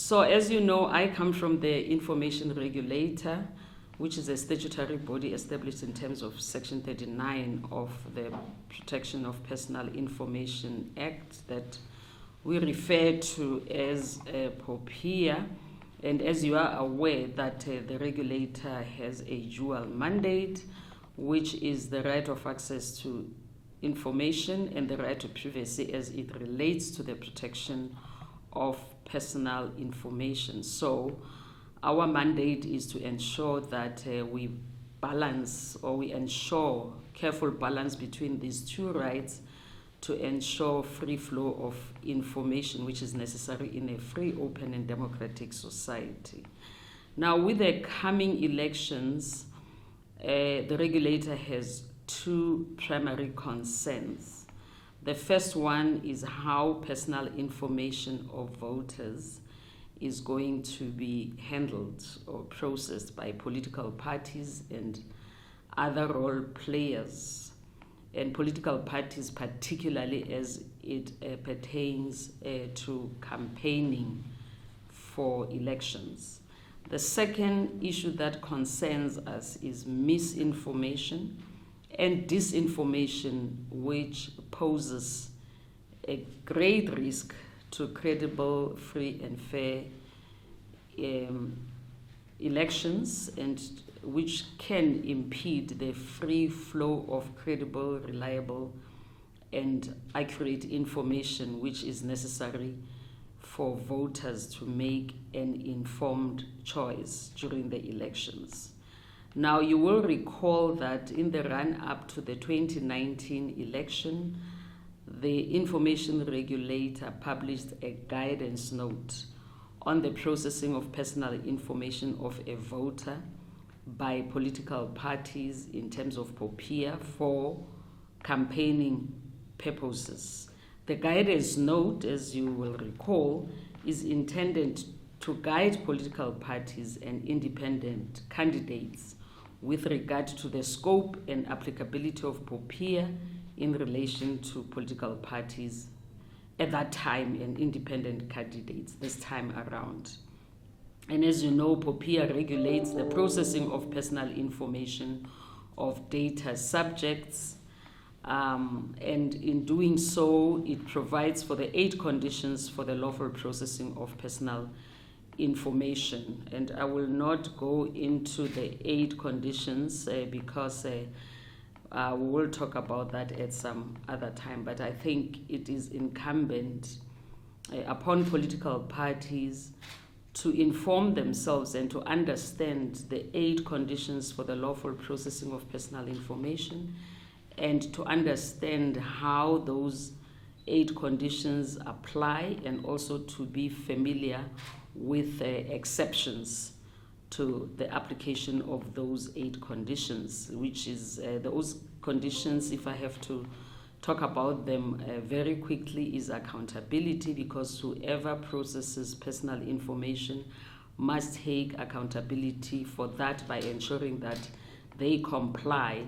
So as you know, I come from the Information Regulator, which is a statutory body established in terms of Section 39 of the Protection of Personal Information Act that we refer to as POPIA. And as you are aware that the regulator has a dual mandate, which is the right of access to information and the right to privacy as it relates to the protection of personal information. So our mandate is to ensure that we balance, or we ensure careful balance between these two rights to ensure free flow of information, which is necessary in a free, open, and democratic society. Now, with the coming elections, the regulator has two primary concerns. The first one is how personal information of voters is going to be handled or processed by political parties and other role players, and political parties particularly as it pertains to campaigning for elections. The second issue that concerns us is misinformation and disinformation, which poses a great risk to credible, free, and fair elections, and which can impede the free flow of credible, reliable, and accurate information which is necessary for voters to make an informed choice during the elections. Now, you will recall that in the run-up to the 2019 election, the Information Regulator published a guidance note on the processing of personal information of a voter by political parties in terms of POPIA for campaigning purposes. The guidance note, as you will recall, is intended to guide political parties and independent candidates with regard to the scope and applicability of POPIA in relation to political parties at that time and independent candidates this time around. And as you know, POPIA regulates the processing of personal information of data subjects, and in doing so, it provides for the 8 conditions for the lawful processing of personal information. And I will not go into the 8 conditions because we will talk about that at some other time, but I think it is incumbent upon political parties to inform themselves and to understand the 8 conditions for the lawful processing of personal information, and to understand how those 8 conditions apply, and also to be familiar with exceptions to the application of those 8 conditions, which is those conditions, if I have to talk about them very quickly, is accountability, because whoever processes personal information must take accountability for that by ensuring that they comply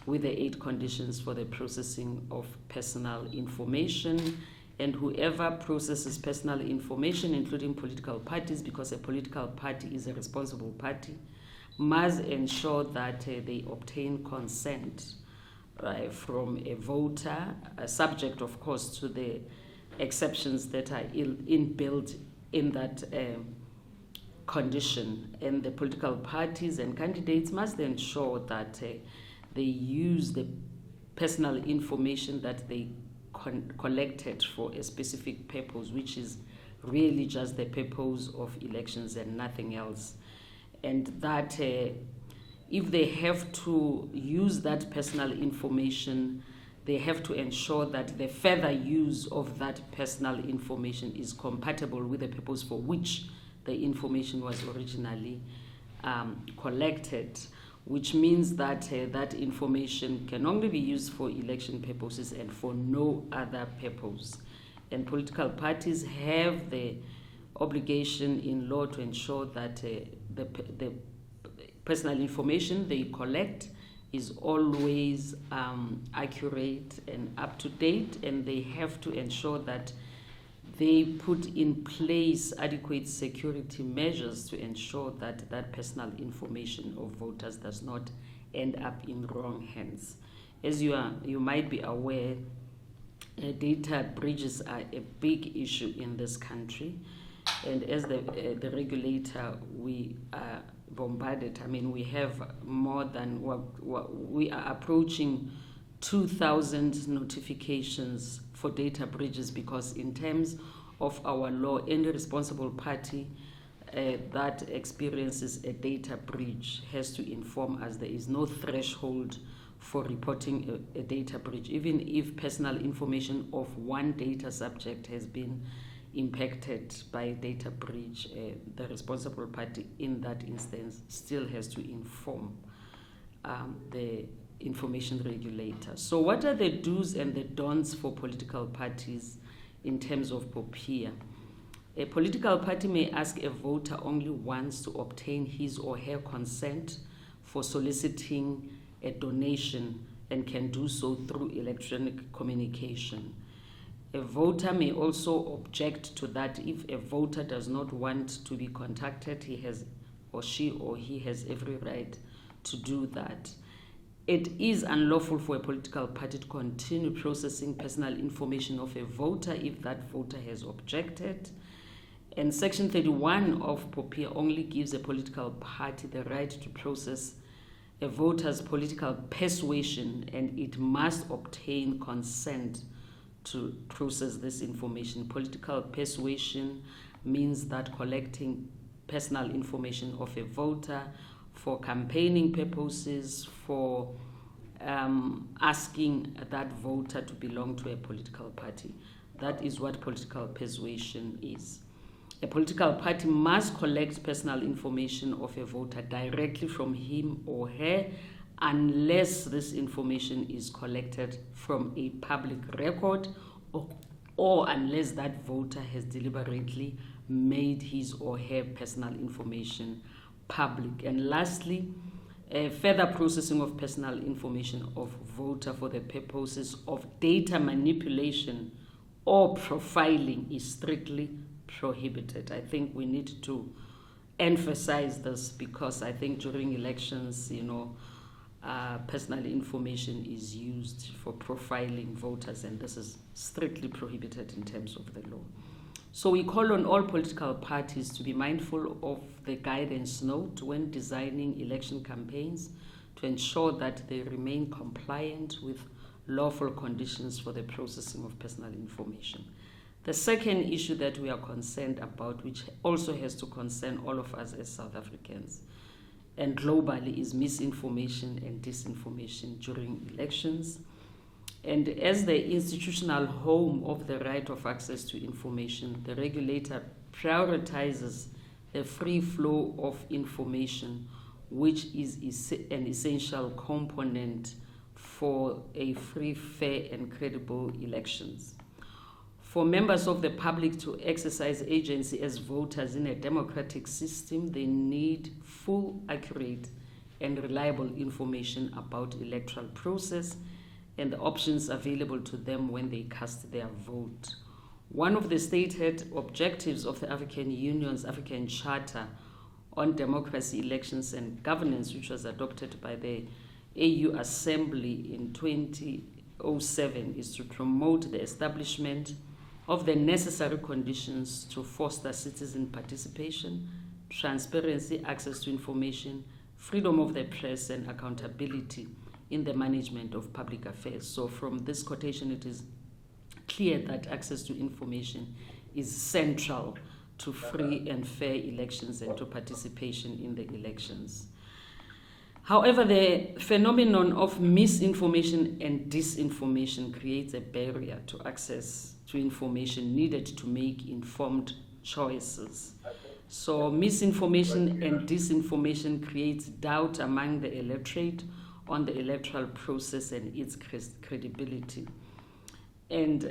with the 8 conditions for the processing of personal information. And whoever processes personal information, including political parties, because a political party is a responsible party, must ensure that they obtain consent from a voter, subject, of course, to the exceptions that are inbuilt in that condition. And the political parties and candidates must ensure that they use the personal information that they collected for a specific purpose, which is really just the purpose of elections and nothing else. And that if they have to use that personal information, they have to ensure that the further use of that personal information is compatible with the purpose for which the information was originally collected, which means that that information can only be used for election purposes and for no other purpose. And political parties have the obligation in law to ensure that the personal information they collect is always accurate and up to date, and they have to ensure that they put in place adequate security measures to ensure that that personal information of voters does not end up in wrong hands. As you might be aware, data breaches are a big issue in this country, and as the regulator, we are bombarded. I mean, we have more than we are approaching 2,000 notifications for data breaches, because in terms of our law, any responsible party that experiences a data breach has to inform us. There is no threshold for reporting a data breach. Even if personal information of one data subject has been impacted by a data breach, the responsible party in that instance still has to inform the Information Regulator. So what are the do's and the don'ts for political parties in terms of POPIA? A political party may ask a voter only once to obtain his or her consent for soliciting a donation, and can do so through electronic communication. A voter may also object to that. If a voter does not want to be contacted, he has every right to do that. It is unlawful for a political party to continue processing personal information of a voter if that voter has objected. And Section 31 of POPIA only gives a political party the right to process a voter's political persuasion, and it must obtain consent to process this information. Political persuasion means that collecting personal information of a voter for campaigning purposes, for asking that voter to belong to a political party. That is what political persuasion is. A political party must collect personal information of a voter directly from him or her, unless this information is collected from a public record, or unless that voter has deliberately made his or her personal information public. And lastly, further processing of personal information of voter for the purposes of data manipulation or profiling is strictly prohibited. I think we need to emphasize this, because I think during elections, personal information is used for profiling voters, and this is strictly prohibited in terms of the law. So we call on all political parties to be mindful of the guidance note when designing election campaigns, to ensure that they remain compliant with lawful conditions for the processing of personal information. The second issue that we are concerned about, which also has to concern all of us as South Africans and globally, is misinformation and disinformation during elections. And as the institutional home of the right of access to information, the regulator prioritizes the free flow of information, which is an essential component for a free, fair, and credible elections. For members of the public to exercise agency as voters in a democratic system, they need full, accurate, and reliable information about the electoral process and the options available to them when they cast their vote. One of the stated objectives of the African Union's African Charter on Democracy, Elections and Governance, which was adopted by the AU Assembly in 2007, is to promote the establishment of the necessary conditions to foster citizen participation, transparency, access to information, freedom of the press, and accountability in the management of public affairs. So from this quotation, it is clear that access to information is central to free and fair elections and to participation in the elections. However, the phenomenon of misinformation and disinformation creates a barrier to access to information needed to make informed choices. So misinformation and disinformation creates doubt among the electorate on the electoral process and its credibility. And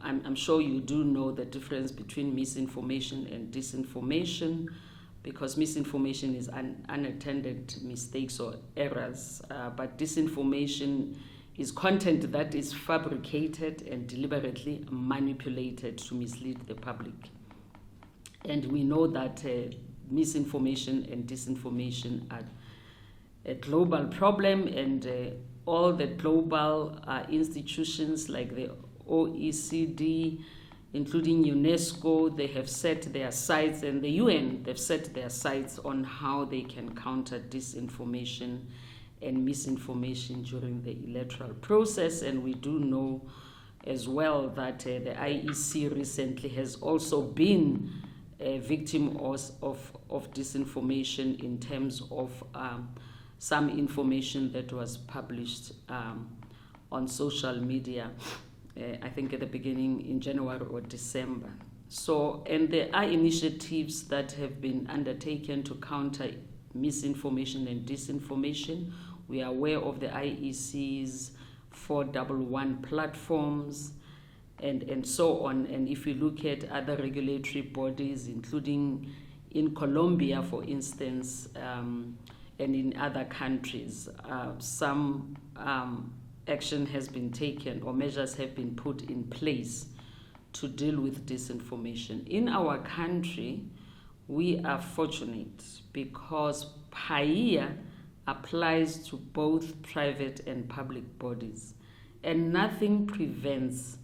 I'm sure you do know the difference between misinformation and disinformation, because misinformation is unattended mistakes or errors, but disinformation is content that is fabricated and deliberately manipulated to mislead the public. And we know that misinformation and disinformation are a global problem, and all the global institutions like the OECD, including UNESCO, they have set their sights, and the UN, they've set their sights on how they can counter disinformation and misinformation during the electoral process. And we do know as well that the IEC recently has also been a victim of disinformation in terms of some information that was published on social media, I think at the beginning in January or December. So, and there are initiatives that have been undertaken to counter misinformation and disinformation. We are aware of the IEC's 411 platforms and so on. And if you look at other regulatory bodies, including in Colombia, for instance, and in other countries, some action has been taken or measures have been put in place to deal with disinformation. In our country, we are fortunate because POPIA applies to both private and public bodies, and nothing prevents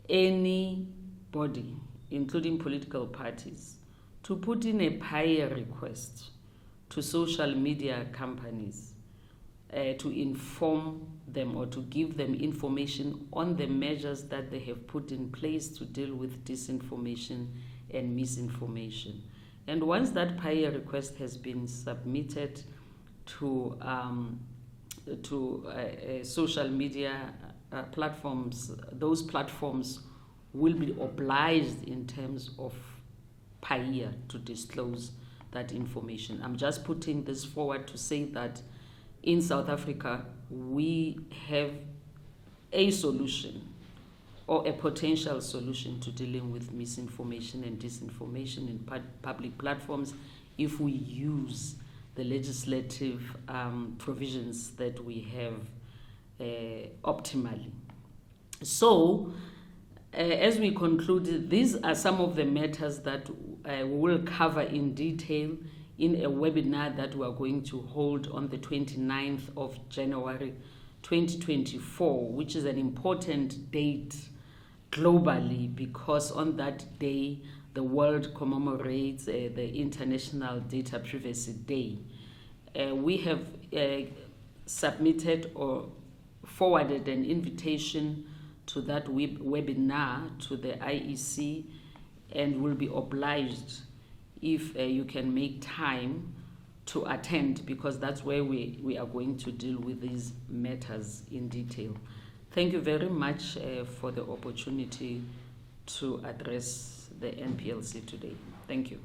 any body, including political parties, to put in a POPIA request to social media companies to inform them or to give them information on the measures that they have put in place to deal with disinformation and misinformation. And once that POPIA request has been submitted to social media platforms, those platforms will be obliged in terms of POPIA to disclose that information. I'm just putting this forward to say that in South Africa, we have a solution or a potential solution to dealing with misinformation and disinformation in public platforms if we use the legislative provisions that we have optimally. So, as we conclude, these are some of the matters that we will cover in detail in a webinar that we are going to hold on the 29th of January 2024, which is an important date globally because on that day the world commemorates the International Data Privacy Day. We have submitted or forwarded an invitation to that webinar to the IEC, and will be obliged if you can make time to attend, because that's where we are going to deal with these matters in detail. Thank you very much for the opportunity to address the NPLC today. Thank you.